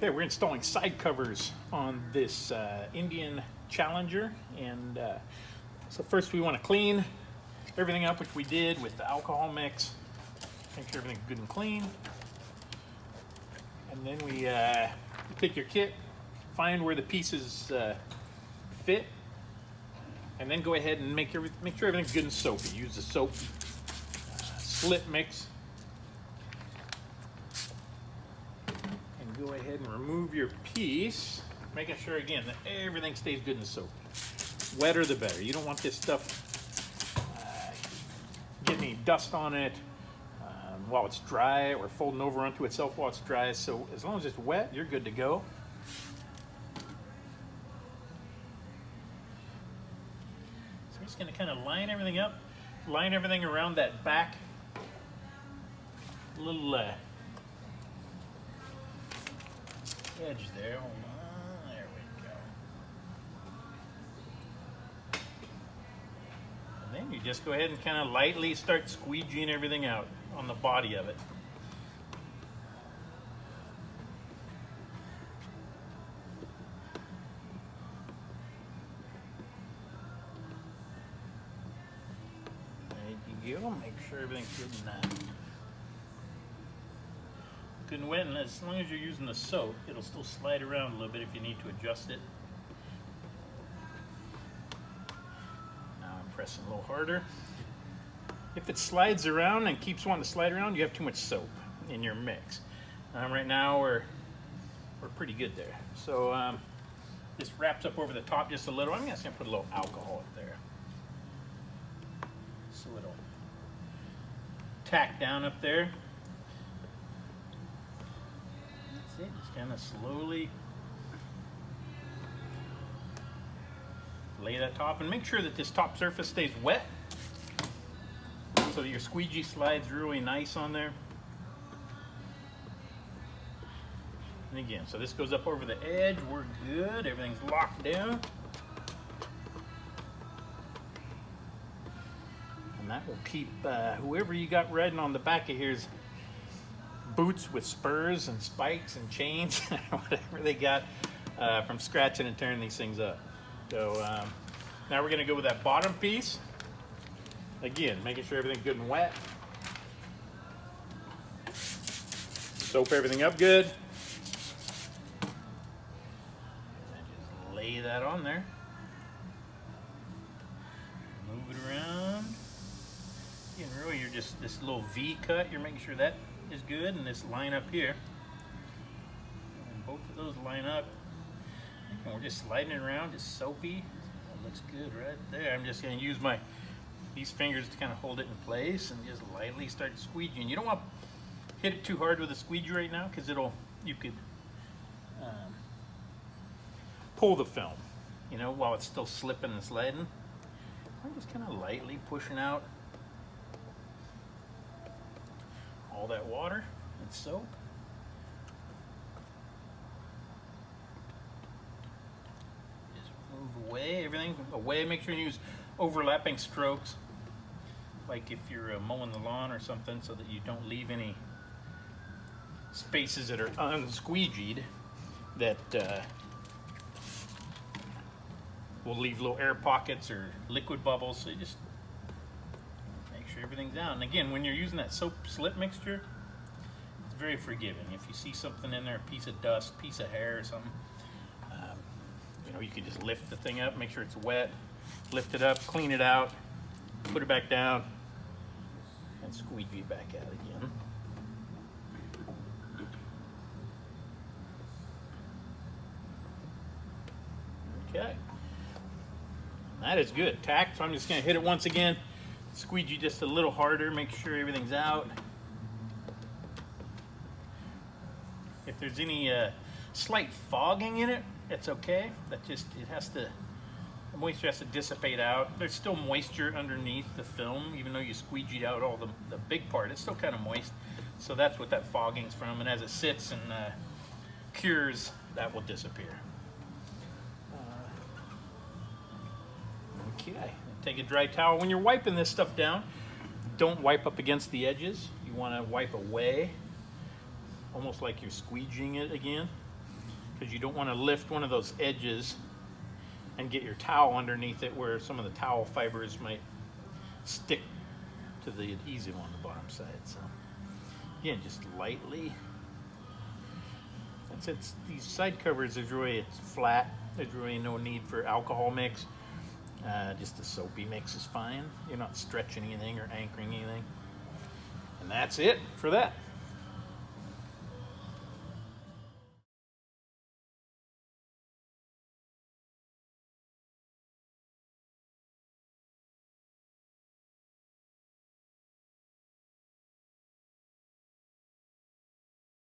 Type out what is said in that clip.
Okay, we're installing side covers on this Indian Challenger, and so first we want to clean everything up, which we did with the alcohol mix. Make sure everything's good and clean, and then we take your kit, find where the pieces fit, and then go ahead and make sure everything's good and soapy. Use the soap slip mix. Go ahead and remove your piece, making sure again that everything stays good and soapy. Wetter the better. You don't want this stuff getting any dust on it while it's dry, or folding over onto itself while it's dry. So as long as it's wet, you're good to go. So we're just going to kind of line everything up, line everything around that back little edge there. Hold on, there we go. And then you just go ahead and kind of lightly start squeegeeing everything out on the body of it. There you go. Make sure everything's good and good and wet, and as long as you're using the soap, it'll still slide around a little bit if you need to adjust it. Now I'm pressing a little harder. If it slides around and keeps wanting to slide around, you have too much soap in your mix. Right now we're pretty good there. So this wraps up over the top just a little. I'm just gonna put a little alcohol up there, so it'll tack down up there. Just kind of slowly lay that top, and make sure that this top surface stays wet so that your squeegee slides really nice on there. And again, so this goes up over the edge. We're good. Everything's locked down. And that will keep whoever you got riding on the back of here's boots with spurs and spikes and chains, whatever they got, from scratching and tearing these things up. So now we're going to go with that bottom piece. Again, making sure everything's good and wet. Soap everything up good. And just lay that on there. Move it around. Again, really, you're just this little V cut. You're making sure that is good, and this line up here, and both of those line up, and we're just sliding it around, just soapy. That looks good right there. I'm just going to use these fingers to kind of hold it in place and just lightly start squeegeeing. You don't want to hit it too hard with a squeegee right now, because you could pull the film, while it's still slipping and sliding. I'm just kind of lightly pushing out all that water and soap. Just move everything away. Make sure you use overlapping strokes, like if you're mowing the lawn or something, so that you don't leave any spaces that are unsqueegeed that will leave little air pockets or liquid bubbles. So you just everything's out. And again, when you're using that soap slip mixture, it's very forgiving. If you see something in there, a piece of dust, piece of hair or something, you can just lift the thing up, make sure it's wet, lift it up, clean it out, put it back down, and squeegee it back out again. Okay, that is good. Tack. So I'm just going to hit it once again. Squeegee just a little harder, make sure everything's out. If there's any slight fogging in it, it's okay. The moisture has to dissipate out. There's still moisture underneath the film, even though you squeegeed out all the big part, it's still kind of moist. So that's what that fogging's from, and as it sits and cures, that will disappear. Okay. Take a dry towel. When you're wiping this stuff down, don't wipe up against the edges. You want to wipe away, almost like you're squeegeeing it again. because you don't want to lift one of those edges and get your towel underneath it where some of the towel fibers might stick to the adhesive on the bottom side. So again, just lightly. That's it. These side covers, it's flat. There's really no need for alcohol mix. Just the soapy mix is fine. You're not stretching anything or anchoring anything. And that's it for that.